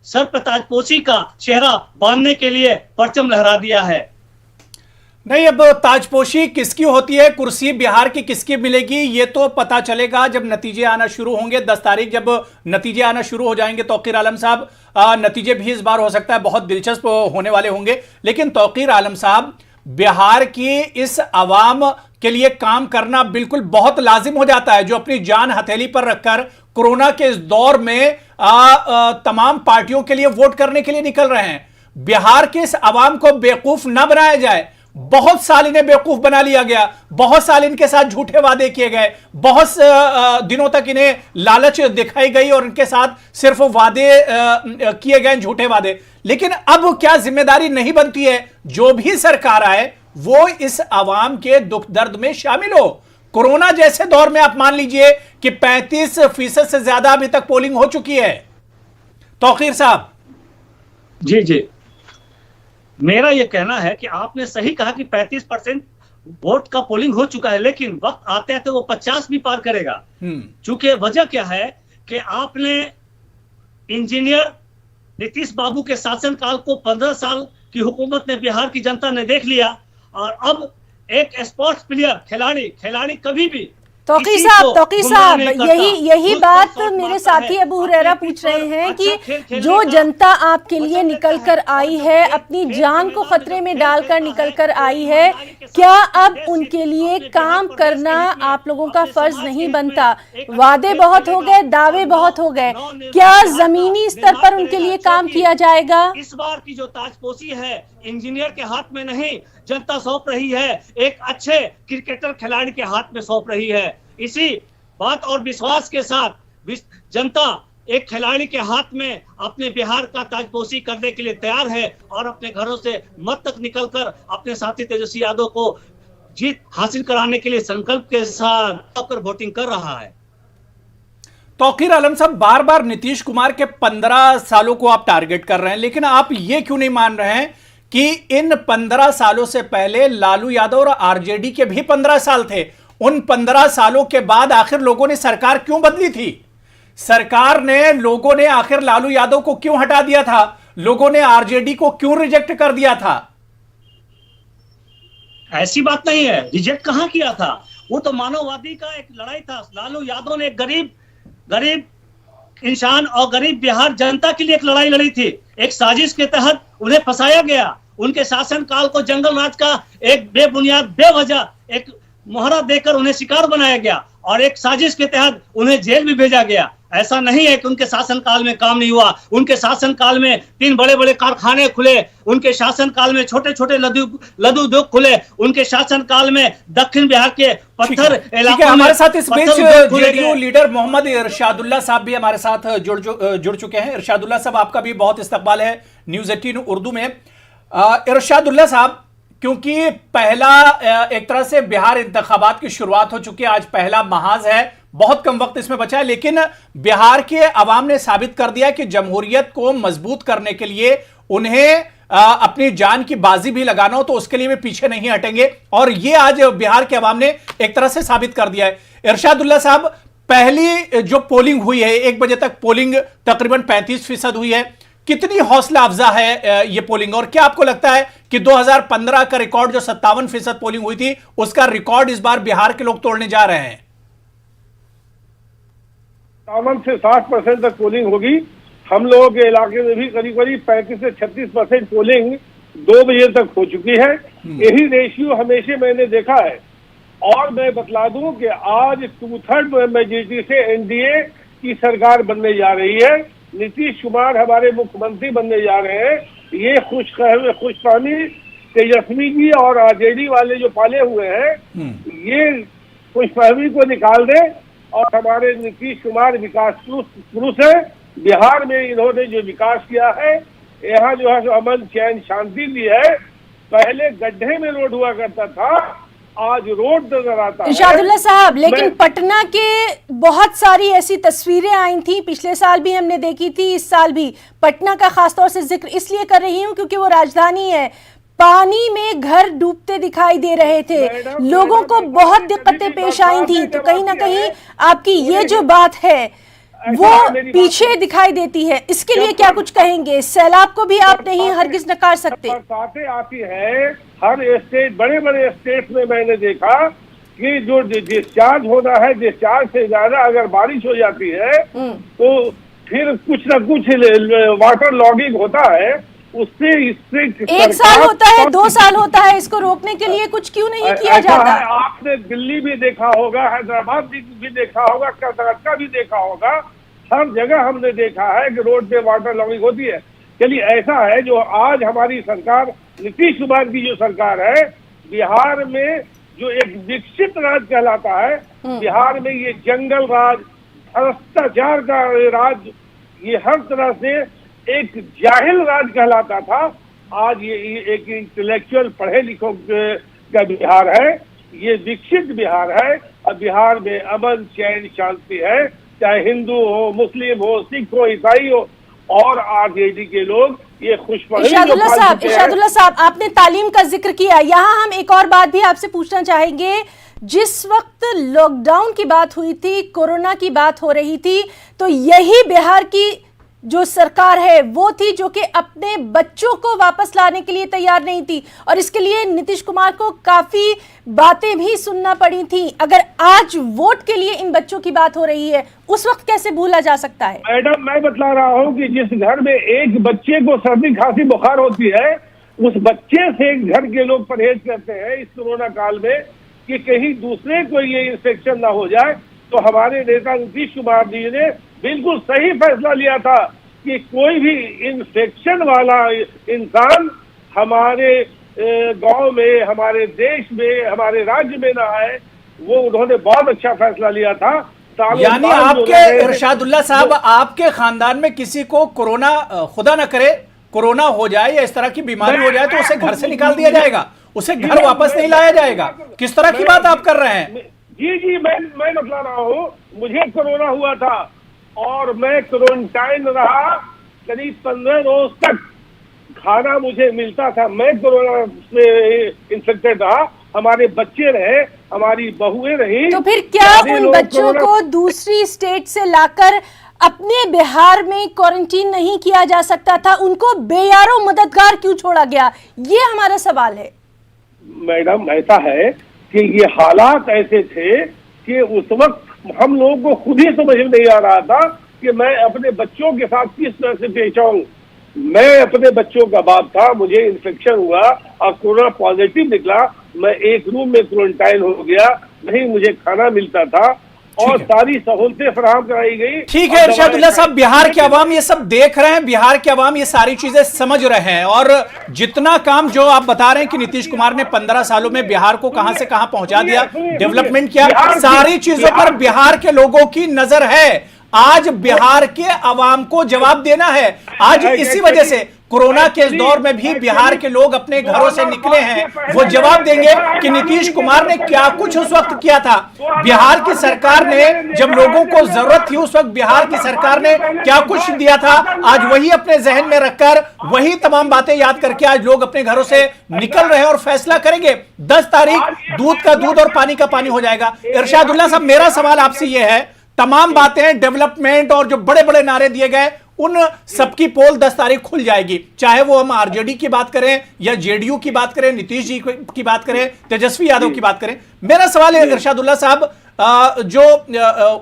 सर पर ताजपोशी का चेहरा बांधने के लिए परचम लहरा दिया है। नहीं, अब ताजपोशी किसकी होती है, कुर्सी बिहार की किसकी मिलेगी, ये तो पता चलेगा जब नतीजे आना शुरू होंगे। 10 तारीख जब नतीजे आना शुरू हो जाएंगे तौकीर आलम साहब, नतीजे भी इस बार हो सकता है बहुत दिलचस्प होने वाले होंगे। लेकिन तौकीर आलम साहब, बिहार की इस आवाम के लिए काम करना बिल्कुल बहुत लाजिम हो जाता है, जो अपनी जान हथेली पर रखकर कोरोना के इस दौर में तमाम पार्टियों के लिए वोट करने के लिए निकल रहे हैं। बिहार के इस आवाम को बेवकूफ न बनाया जाए। बहुत साल इन्हें बेवकूफ बना लिया गया, बहुत साल इनके साथ झूठे वादे किए गए, बहुत दिनों तक इन्हें लालच दिखाई गई और इनके साथ सिर्फ वादे किए गए, झूठे वादे। लेकिन अब क्या जिम्मेदारी नहीं बनती है, जो भी सरकार आए वो इस आवाम के दुख दर्द में शामिल हो। कोरोना जैसे दौर में आप मान लीजिए कि 35% से ज्यादा अभी तक पोलिंग हो चुकी है। तौकीर साहब जी, मेरा यह कहना है कि आपने सही कहा कि 35% वोट का पोलिंग हो चुका है, लेकिन वक्त आते आते वो 50 भी पार करेगा। चूंकि वजह क्या है कि आपने इंजीनियर नीतीश बाबू के शासनकाल को 15 साल की हुकूमत ने बिहार की जनता ने देख लिया, और अब एक स्पोर्ट्स प्लेयर खिलाड़ी कभी भी तौकीर साहब यही बात मेरे साथी अबू हुरैरा पूछ रहे हैं कि जो जनता आपके लिए निकल कर आई है, अपनी जान को खतरे में डालकर निकल कर आई है, क्या अब उनके लिए काम करना आप लोगों का फर्ज नहीं बनता? वादे बहुत हो गए, दावे बहुत हो गए, क्या जमीनी स्तर पर उनके लिए काम किया जाएगा? इस बार की जो ताजपोशी है इंजीनियर के हाथ में नहीं, जनता सौंप रही है, एक अच्छे क्रिकेटर खिलाड़ी के हाथ में सौंप रही है। इसी बात और विश्वास के साथ जनता एक खिलाड़ी के हाथ में अपने बिहार का ताजपोशी करने के लिए तैयार है और अपने घरों से मत तक निकलकर अपने साथी तेजस्वी यादव को जीत हासिल कराने के लिए संकल्प के साथ होकर वोटिंग कर रहा है। तौकीर आलम साहब, बार बार नीतीश कुमार के 15 सालों को आप टारगेट कर रहे हैं, लेकिन आप ये क्यों नहीं मान रहे हैं कि इन 15 सालों से पहले लालू यादव और आरजेडी के भी 15 साल थे? उन 15 सालों के बाद आखिर लोगों ने सरकार क्यों बदली थी? लोगों ने आखिर लालू यादव को क्यों हटा दिया था? लोगों ने आरजेडी को क्यों रिजेक्ट कर दिया था? ऐसी बात नहीं है, रिजेक्ट कहां किया था, वो तो मानववादी का एक लड़ाई था। लालू यादव ने गरीब इंसान और गरीब बिहार जनता के लिए एक लड़ाई लड़ी थी। एक साजिश के तहत उन्हें फंसाया गया, उनके शासनकाल को जंगल राज का एक बेबुनियाद बेवजह एक मोहरा देकर उन्हें शिकार बनाया गया और एक साजिश के तहत उन्हें जेल भी भेजा गया। ऐसा नहीं है कि उनके शासनकाल में काम नहीं हुआ, उनके शासनकाल में 3 बड़े-बड़े कारखाने खुले, उनके शासनकाल में छोटे-छोटे लघु उद्योग खुले, उनके शासनकाल में दक्षिण बिहार के पत्थर इलाकों में हमारे साथ इस बीच जेडीयू लीडर मोहम्मद इरशादुल्लाह साहब भी हमारे साथ जुड़ चुके हैं। इरशादुल्लाह साहब, आपका भी बहुत इस्तकबाल है न्यूज़ 18 उर्दू में। इरशादुल्लाह साहब, क्योंकि पहला एक तरह से बिहार इंतखाबात की शुरुआत हो चुकी है, आज पहला महाज है, बहुत कम वक्त इसमें बचा है, लेकिन बिहार के अवाम ने साबित कर दिया कि जमहूरियत को मजबूत करने के लिए उन्हें अपनी जान की बाजी भी लगाना हो तो उसके लिए वे पीछे नहीं हटेंगे, और ये आज बिहार के अवाम ने एक तरह से साबित कर दिया है। इरशादुल्लाह साहब, पहली जो पोलिंग हुई है, 1 बजे तक पोलिंग तकरीबन 35% हुई है, कितनी हौसला अफजा है ये पोलिंग, और क्या आपको लगता है कि 2015 का रिकॉर्ड जो 57% पोलिंग हुई थी, उसका रिकॉर्ड इस बार बिहार के लोग तोड़ने जा रहे हैं? 57 से 60% तक पोलिंग होगी। हम लोगों के इलाके में भी करीब 35 से 36% पोलिंग 2 बजे तक हो चुकी है। यही रेशियो हमेशा मैंने देखा है, और मैं बतला दूं कि आज 2/3 मेजॉरिटी से एनडीए की सरकार बनने जा रही है। नीतीश कुमार हमारे मुख्यमंत्री बनने जा रहे हैं। ये खुशफहमी तेजस्वी जी और आरजेडी वाले जो पाले हुए हैं, ये खुशफहमी को निकाल दें और हमारे नीतीश कुमार विकास पुरुष है। बिहार में इन्होंने जो विकास किया है, यहाँ जो है सो अमन चैन शांति दी है। पहले गड्ढे में रोड हुआ करता था, आज रोड नजर आता है। इरशादुल्लाह साहब, लेकिन पटना के बहुत सारी ऐसी तस्वीरें आई थी, पिछले साल भी हमने देखी थी, इस साल भी। पटना का खासतौर से जिक्र इसलिए कर रही हूँ क्योंकि वो राजधानी है। पानी में घर डूबते दिखाई दे रहे थे, लोगों को बहुत दिक्कतें पेश आई थी। तो कहीं ना कहीं आपकी ये जो बात है वो पीछे दिखाई देती है। इसके लिए क्या कुछ कहेंगे? सैलाब को भी आप नहीं हरगिज नकार सकते। बरसातें आती है हर स्टेट, बड़े बड़े स्टेट में मैंने देखा कि जो डिस्चार्ज होना है, डिस्चार्ज से ज्यादा अगर बारिश हो जाती है तो फिर कुछ न कुछ वाटर लॉगिंग होता है। उससे इससे 1 साल होता है, 2 साल होता है, इसको रोकने के लिए कुछ क्यों नहीं किया जाता? आपने दिल्ली भी देखा होगा, हैदराबाद भी देखा होगा, कर्नाटका भी देखा होगा, हर जगह हमने देखा है कि रोड पे वाटर लॉगिंग होती है। चलिए, ऐसा है जो आज हमारी सरकार, नीतीश कुमार की जो सरकार है, बिहार में जो एक विकसित राज्य कहलाता है, बिहार में ये जंगल राज, भ्रष्टाचार का राज, ये हर तरह से एक जाहिल राज कहलाता था। आज ये एक इंटेलेक्चुअल पढ़े लिखों का बिहार है, ये विकसित बिहार है। और बिहार में अमन चैन शांति है, चाहे हिंदू हो, मुस्लिम हो, सिख हो, ईसाई हो और आरजेडी के लोग ये खुशफहमी। इरशादुल्लाह साहब, आपने तालीम का जिक्र किया, यहाँ हम एक और बात भी आपसे पूछना चाहेंगे। जिस वक्त लॉकडाउन की बात हुई थी, कोरोना की बात हो रही थी, तो यही बिहार की जो सरकार है वो थी जो कि अपने बच्चों को वापस लाने के लिए तैयार नहीं थी, और इसके लिए नीतीश कुमार को काफी बातें भी सुनना पड़ी थी। अगर आज वोट के लिए इन बच्चों की बात हो रही है, उस वक्त कैसे भूला जा सकता है? मैडम, मैं बतला रहा हूँ कि जिस घर में एक बच्चे को सर्दी खांसी बुखार होती है, उस बच्चे से घर के लोग परहेज करते हैं इस कोरोना काल में कि कहीं दूसरे को ये इंफेक्शन ना हो जाए। तो हमारे नेता नीतीश कुमार जी ने बिल्कुल सही फैसला लिया था कि कोई भी इन्फेक्शन वाला इंसान हमारे गांव में, हमारे देश में, हमारे राज्य में ना आए। वो उन्होंने बहुत अच्छा फैसला लिया था। यानी आपके इरशादुल्लाह साहब, आपके खानदान में किसी को कोरोना, खुदा ना करे कोरोना हो जाए या इस तरह की बीमारी हो जाए तो उसे घर से निकाल दिया जाएगा, उसे घर वापस नहीं लाया जाएगा? किस तरह की बात आप कर रहे हैं? जी, मैं बतला रहा हूँ, मुझे कोरोना हुआ था और मैं क्वारंटाइन रहा करीब 15 रोज तक। खाना मुझे मिलता था, मैं कोरोना से इन्फेक्टेड रहा, हमारे बच्चे रहे, हमारी बहुएं रही। तो फिर क्या उन बच्चों को दूसरी स्टेट से लाकर अपने बिहार में क्वारंटीन नहीं किया जा सकता था? उनको बेयारो मददगार क्यों छोड़ा गया? ये हमारा सवाल है। मैडम, ऐसा है कि ये हालात ऐसे थे कि उस वक्त हम लोगों को खुद ही समझ में नहीं आ रहा था कि मैं अपने बच्चों के साथ किस तरह से पेश आऊं। मैं अपने बच्चों का बाप था, मुझे इन्फेक्शन हुआ और कोरोना पॉजिटिव निकला। मैं एक रूम में क्वारंटाइन हो गया, नहीं मुझे खाना मिलता था और सारी सहूलतें फराहम कराई गई। ठीक है इरशादुल्लाह साहब, बिहार के अवाम ये सब देख रहे हैं, बिहार के अवाम ये सारी चीजें समझ रहे हैं, और जितना काम जो आप बता रहे हैं कि नीतीश कुमार ने 15 सालों में बिहार को कहां से कहां पहुंचा दिया, डेवलपमेंट किया, सारी चीजों पर बिहार के लोगों की नजर है। आज बिहार के अवाम को जवाब देना है। आज इसी वजह से कोरोना के इस दौर में भी बिहार के लोग अपने घरों से निकले हैं, वो जवाब देंगे कि नीतीश कुमार ने क्या कुछ उस वक्त किया था। बिहार की सरकार ने जब लोगों को जरूरत थी उस वक्त बिहार की सरकार ने क्या कुछ दिया था, आज वही अपने जहन में रखकर वही तमाम बातें याद करके आज लोग अपने घरों से निकल रहे हैं और फैसला करेंगे। 10 तारीख दूध का दूध और पानी का पानी हो जाएगा। इरशादुल्लाह साहब, मेरा सवाल आपसे यह है, तमाम बातें, डेवलपमेंट और जो बड़े बड़े नारे दिए गए, उन सबकी पोल 10 तारीख खुल जाएगी, चाहे वो हम आरजेडी की बात करें या जेडीयू की बात करें, नीतीश जी की बात करें, तेजस्वी यादव की बात करें। मेरा सवाल है इरशादुल्लाह साहब, जो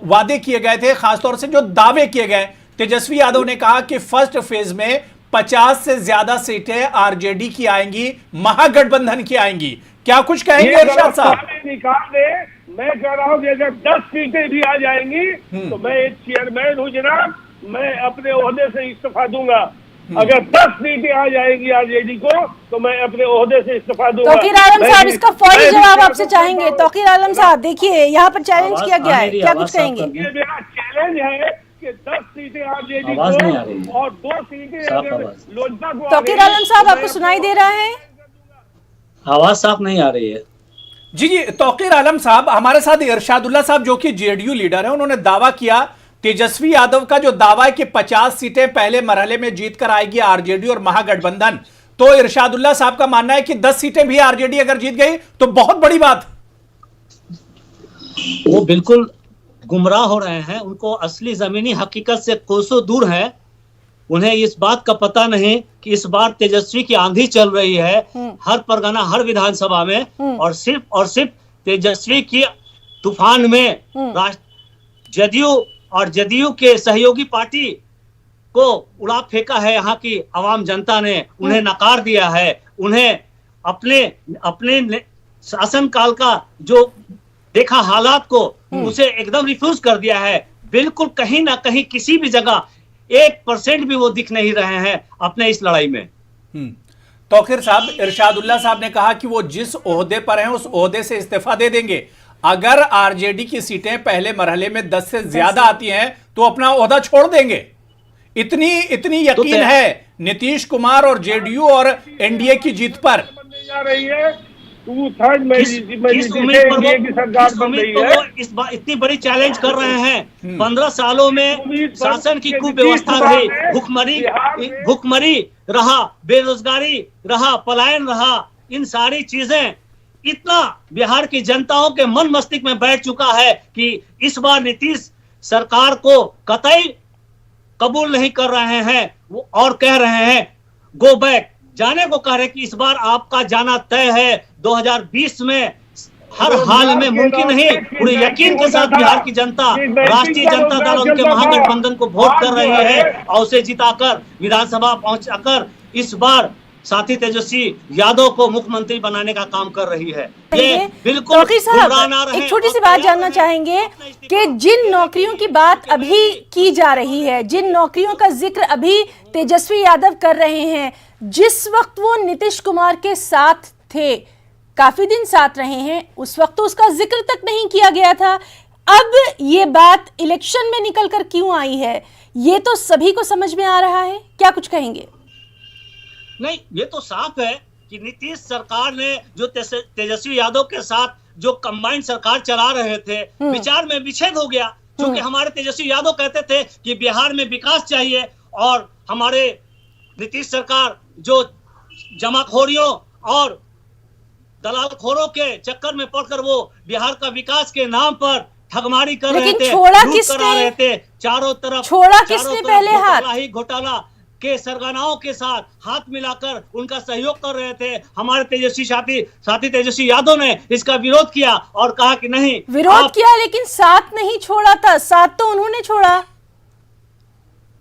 वादे किए गए थे, खासतौर से जो दावे किए गए, तेजस्वी यादव ने कहा कि फर्स्ट फेज में 50 से ज्यादा सीटें आरजेडी की आएंगी, महागठबंधन की आएंगी। क्या कुछ कहेंगे इरशाद साहब? निकाल दे। मैं कह रहा हूँ कि अगर 10 सीटें भी आ जाएंगी तो मैं एक चेयरमैन हूँ जनाब, मैं अपने ओहदे से इस्तीफा दूंगा। अगर 10 सीटें आ जाएंगी आरजेडी को तो मैं अपने ओहदे से इस्तीफा दूंगा। तौकीर आलम साहब, इसका फौरी जवाब आपसे चाहेंगे। तौकीर आलम साहब, देखिए यहाँ पर चैलेंज किया गया है, क्या कुछ कहेंगे? ये मेरा चैलेंज है कि 10 सीटें आरजेडी को और 2 सीटें अगर लोजपा को। तौकीर आलम साहब, आपको सुनाई दे रहा है? आवाज साफ नहीं आ रही है। जी जी, तौकीर आलम साहब, हमारे साथ इरशादुल्ला साहब जो कि जेडीयू लीडर है, उन्होंने दावा किया, तेजस्वी यादव का जो दावा है कि 50 सीटें पहले मरहले में जीत कर आएगी आरजेडी और महागठबंधन, तो इरशादुल्ला साहब का मानना है कि 10 सीटें भी आरजेडी अगर जीत गई तो बहुत बड़ी बात। वो बिल्कुल गुमराह हो रहे हैं, उनको असली जमीनी हकीकत से कोसों दूर है। उन्हें इस बात का पता नहीं कि इस बार तेजस्वी की आंधी चल रही है हर परगना, हर विधानसभा में, और सिर्फ तेजस्वी की तूफान में जदयू और जदयू के सहयोगी पार्टी को उड़ा फेंका है। यहाँ की आवाम जनता ने उन्हें नकार दिया है, उन्हें अपने शासन काल का जो देखा हालात को उसे एकदम रिफ्यूज कर दिया है। बिल्कुल कहीं ना कहीं किसी भी जगह 1% भी वो दिख नहीं रहे हैं अपने इस लड़ाई में। तौकीर साहब, इरशादुल्ला साहब ने कहा कि वो जिस ओहदे पर हैं उस ओहदे से इस्तीफा दे देंगे। अगर आरजेडी की सीटें पहले मरहले में 10 से ज्यादा आती हैं तो अपना ओहदा छोड़ देंगे। इतनी यकीन है नीतीश कुमार और जेडीयू और एनडीए की जीत पर। जा रही है 2/3 में किस उम्मीद पर वो इतनी बड़ी चैलेंज कर रहे हैं? 15 सालों में शासन की कुव्यवस्था रही, भुखमरी रहा, बेरोजगारी रहा, पलायन रहा, इन सारी चीजें इतना बिहार की जनताओं के मन मस्तिष्क में बैठ चुका है कि इस बार नीतीश सरकार को कतई कबूल नहीं कर रहे हैं। वो और कह रहे हैं गो बैक, जाने को कह रहे कि इस बार आपका जाना तय है। 2020 में हर हाल में मुमकिन नहीं। पूरे यकीन के साथ बिहार की जनता राष्ट्रीय जनता दल उनके महागठबंधन को वोट कर रही है और उसे जिताकर विधानसभा पहुंचाकर इस बार साथी तेजस्वी यादव को मुख्यमंत्री बनाने का काम कर रही है। ये बिल्कुल एक छोटी सी बात जानना चाहेंगे कि जिन नौकरियों की बात अभी की जा रही है, जिन नौकरियों का जिक्र अभी तेजस्वी यादव कर रहे हैं, जिस वक्त वो नीतीश कुमार के साथ थे, काफी दिन साथ रहे हैं, उस वक्त तो उसका जिक्र तक नहीं किया गया था। अब ये बात इलेक्शन में निकल कर क्यों आई है, ये तो सभी को समझ में आ रहा है। क्या कुछ कहेंगे? नहीं, ये तो साफ है कि नीतीश सरकार ने जो तेजस्वी यादव के साथ जो कंबाइंड सरकार चला रहे थे, विचार में विच्छेद हो गया। क्योंकि हमारे तेजस्वी यादव कहते थे कि बिहार में विकास चाहिए और हमारे नीतीश सरकार जो जमाखोरियों और दलालखोरों के चक्कर में पड़कर वो बिहार का विकास के नाम पर ठगमारी कर रहे थे, लूट करा रहे थे, चारों तरफ छोड़ा किसने पहले हाथ? घोटाला के सरगनाओं के साथ हाथ मिलाकर उनका सहयोग कर रहे थे। हमारे तेजस्वी साथी तेजस्वी यादव ने इसका विरोध किया और कहा कि नहीं, विरोध किया लेकिन साथ नहीं छोड़ा था। साथ तो उन्होंने छोड़ा।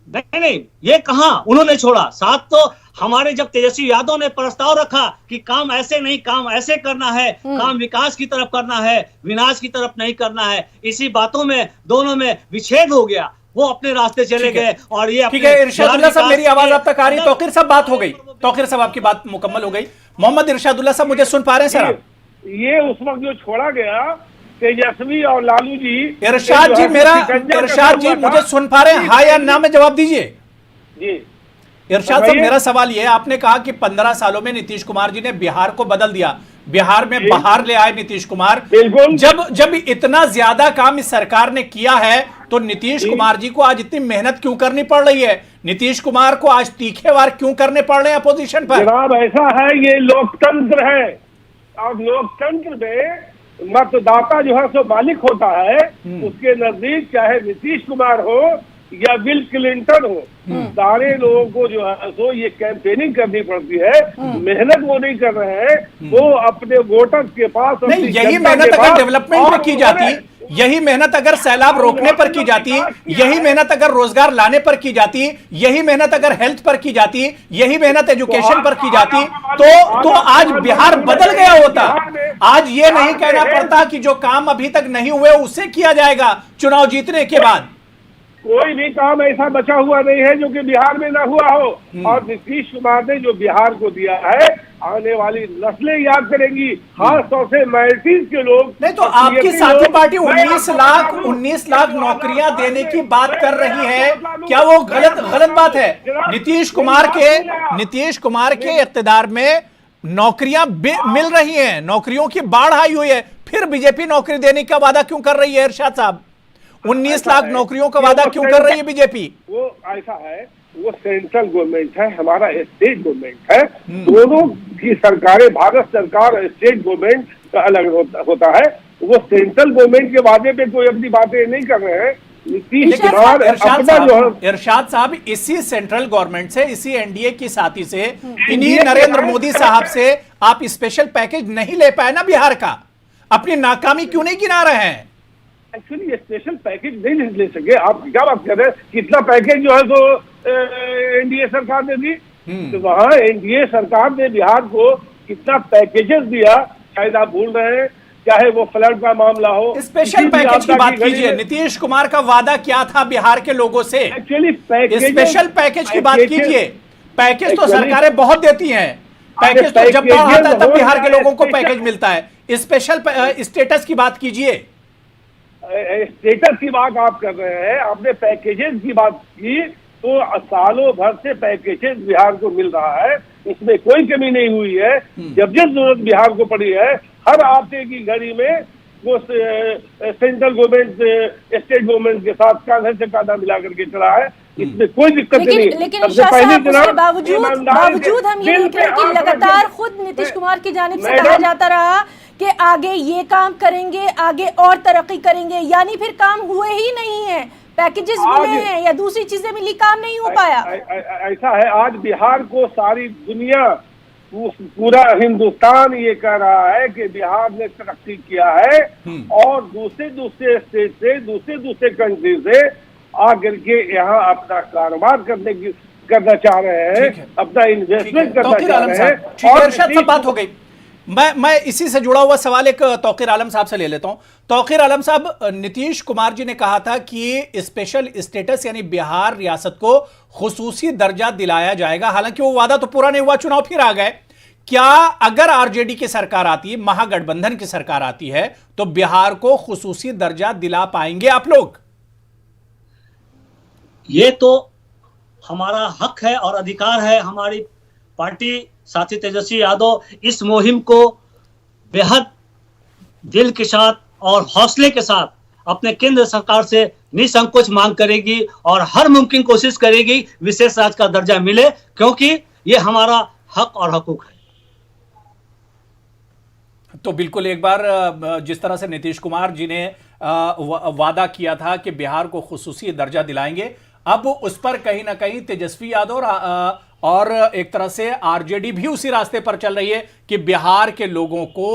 नहीं, ये कहां उन्होंने छोड़ा साथ? तो हमारे जब तेजस्वी यादव ने प्रस्ताव रखा कि काम ऐसे नहीं, काम ऐसे करना है, काम विकास की तरफ करना है, विनाश की तरफ नहीं करना है, इसी बातों में दोनों में विच्छेद हो गया। वो अपने रास्ते चले गए और ये ठीक है। इरशादुल्ला साहब, मेरी आवाज आप तक आ रही? तौकीर साहब, बात हो गई। तौकीर साहब, आपकी बात मुकम्मल हो गई। मोहम्मद इरशादुल्ला साहब, मुझे सुन पा रहे हैं सर आप? ये उस वक्त जो छोड़ा गया तेजस्वी और लालू जी, इरशाद जी मुझे सुन पा रहे हैं? हाँ या ना में जवाब दीजिए जी। इरशाद साहब, मेरा सवाल यह है, आपने कहा कि 15 सालों में नीतीश कुमार जी ने बिहार को बदल दिया, बिहार में बाहर ले आए नीतीश कुमार। जब इतना ज्यादा काम इस सरकार ने किया है तो नीतीश कुमार जी को आज इतनी मेहनत क्यों करनी पड़ रही है? नीतीश कुमार को आज तीखे वार क्यों करने पड़ रहे हैं अपोजिशन पर? जनाब, ऐसा है, ये लोकतंत्र है और लोकतंत्र में मतदाता जो है सो मालिक होता है। उसके नजदीक चाहे नीतीश कुमार हो या बिल क्लिंटन हो, सारे लोगों को जो है सो ये कैंपेनिंग करनी पड़ती है। मेहनत वो नहीं कर रहे हैं, वो अपने वोटर्स के पास नहीं, यही मेहनत अगर डेवलपमेंट में की जाती, यही मेहनत अगर सैलाब रोकने पर की जाती, यही मेहनत अगर रोजगार लाने पर की जाती, यही मेहनत अगर हेल्थ पर की जाती, यही मेहनत एजुकेशन पर की जाती, तो आज बिहार बदल गया होता। आज ये नहीं कहना पड़ता कि जो काम अभी तक नहीं हुए उसे किया जाएगा चुनाव जीतने के बाद। कोई भी काम ऐसा बचा हुआ नहीं है जो कि बिहार में ना हुआ हो। और नीतीश कुमार ने जो बिहार को दिया है, आने वाली नस्लें याद करेंगी, खास तौर से माइनॉरिटीज के लोग। नहीं तो आपकी साथी पार्टी 19 लाख नौकरियां देने की बात कर रही है, क्या वो गलत बात है? नीतीश कुमार के इख्तिदार में नौकरियां मिल रही हैं, नौकरियों की बाढ़ आई हुई है, फिर बीजेपी नौकरी देने का वादा क्यों कर रही है? इरशाद साहब, 19 लाख नौकरियों का वादा क्यों कर रही है बीजेपी? वो ऐसा है, वो सेंट्रल गवर्नमेंट है, हमारा स्टेट गवर्नमेंट है। दोनों की सरकारें, भारत सरकार और स्टेट गवर्नमेंट का अलग होता है। वो सेंट्रल गवर्नमेंट के वादे पे कोई अपनी बातें नहीं कर रहे हैं। नीतीश कुमार इरशाद साहब, इसी सेंट्रल गवर्नमेंट से, इसी एनडीए की साथी से, इन्हीं नरेंद्र मोदी साहब से आप स्पेशल पैकेज नहीं ले पाए ना बिहार का? अपनी नाकामी क्यों नहीं गिना रहे हैं? एक्चुअली स्पेशल पैकेज नहीं ले सके। आप क्या बात कर रहे हैं? कितना पैकेज जो है तो एनडीए सरकार ने दी, तो वहाँ एनडीए सरकार ने बिहार को कितना पैकेजेस दिया, शायद आप भूल रहे हैं। चाहे वो फ्लड का मामला हो, स्पेशल पैकेज की बात कीजिए। नीतीश कुमार का वादा क्या था बिहार के लोगों से? एक्चुअली स्पेशल पैकेज की बात कीजिए। पैकेज तो सरकारें बहुत देती हैं, पैकेज तो जब बाढ़ आता है तब बिहार के लोगों को पैकेज मिलता है। स्पेशल स्टेटस की बात कीजिए। स्टेटस की बात आप कर रहे हैं, आपने पैकेजेस की बात की, तो सालों भर से पैकेजेस बिहार को मिल रहा है, इसमें कोई कमी नहीं हुई है। जब जरूरत बिहार को पड़ी है, हर आपसे की घड़ी में वो सेंट्रल गवर्नमेंट स्टेट गवर्नमेंट के साथ कांधे से कांधा मिला करके चला है, इसमें कोई दिक्कत नहीं। लेकिन बावजूद हम ये देख रहे हैं कि लगातार खुद नीतीश कुमार की जानिब से कहा जाता रहा कि आगे ये काम करेंगे, आगे और तरक्की करेंगे, यानी फिर काम हुए ही नहीं है। पैकेजेस मिले हैं या दूसरी चीजें मिली, काम नहीं हो पाया। ऐसा है, आज बिहार को सारी दुनिया, पूरा हिंदुस्तान ये कह रहा है कि बिहार ने तरक्की किया है, और दूसरे स्टेट से, दूसरे कंट्री से आकर के यहाँ अपना कारोबार करना चाह रहे हैं, अपना इन्वेस्टमेंट करना चाह रहे हैं। और सब बात हो गई। मैं इसी से जुड़ा हुआ सवाल एक तौकीर आलम साहब से ले लेता हूं। तौकीर आलम साहब, नीतीश कुमार जी ने कहा था कि स्पेशल स्टेटस यानी बिहार रियासत को खुसूसी दर्जा दिलाया जाएगा, हालांकि वो वादा तो पूरा नहीं हुआ, चुनाव फिर आ गए। क्या अगर आरजेडी की सरकार आती, महागठबंधन की सरकार आती है, तो बिहार को खुसूसी दर्जा दिला पाएंगे आप लोग? ये तो हमारा हक है और अधिकार है। हमारी पार्टी साथी तेजस्वी यादव इस मुहिम को बेहद दिल के साथ और हौसले के साथ अपने केंद्र सरकार से निसंकोच मांग करेगी और हर मुमकिन कोशिश करेगी विशेष राज्य का दर्जा मिले, क्योंकि ये हमारा हक और हकूक है। तो बिल्कुल, एक बार जिस तरह से नीतीश कुमार जी ने वादा किया था कि बिहार को खुसूसी दर्जा दिलाएंगे, अब उस पर कहीं ना कहीं तेजस्वी यादव और एक तरह से आरजेडी भी उसी रास्ते पर चल रही है कि बिहार के लोगों को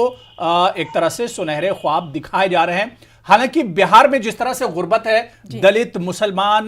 एक तरह से सुनहरे ख्वाब दिखाए जा रहे हैं। हालांकि बिहार में जिस तरह से गुर्बत है, दलित, मुसलमान,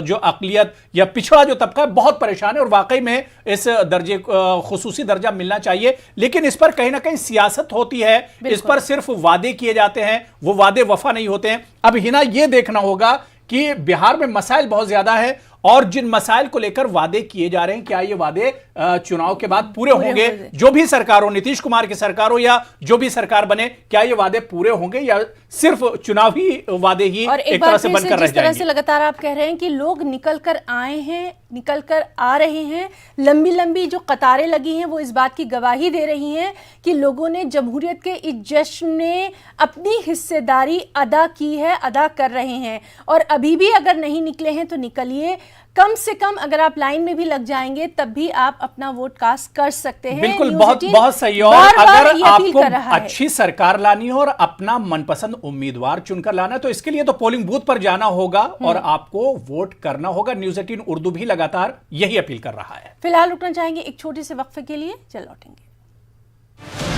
जो अकलियत या पिछड़ा जो तबका है, बहुत परेशान है और वाकई में इस दर्जे खुसूसी दर्जा मिलना चाहिए। लेकिन इस पर कहीं ना कहीं सियासत होती है, इस पर सिर्फ वादे किए जाते हैं, वो वादे वफा नहीं होते हैं। अब हिना ये देखना होगा कि बिहार में मसाइल बहुत ज्यादा है और जिन मसाइल को लेकर वादे किए जा रहे हैं, क्या ये वादे चुनाव के बाद पूरे होंगे? जो भी सरकार हो, नीतीश कुमार की सरकार हो या जो भी सरकार बने, क्या ये वादे पूरे होंगे या सिर्फ चुनावी वादे ही एक तरह से बनकर रह जाएंगे? जिस तरह से लगातार आप कह रहे हैं कि लोग निकल कर आए हैं, निकल कर आ रहे हैं, लंबी लंबी जो कतारें लगी हैं वो इस बात की गवाही दे रही हैं कि लोगों ने जमहूरियत के इस जश्न में अपनी हिस्सेदारी अदा की है, अदा कर रहे हैं। और अभी भी अगर नहीं निकले हैं तो निकलिए, कम से कम अगर आप लाइन में भी लग जाएंगे तब भी आप अपना वोट कास्ट कर सकते हैं। बिल्कुल, बहुत सही। और अगर आपको अच्छी सरकार लानी हो और अपना मनपसंद उम्मीदवार चुनकर लाना है तो इसके लिए तो पोलिंग बूथ पर जाना होगा और आपको वोट करना होगा। न्यूज़ 18 उर्दू भी लगातार यही अपील कर रहा है। फिलहाल रुकना चाहेंगे एक छोटे से वक्फे के लिए, चल लौटेंगे।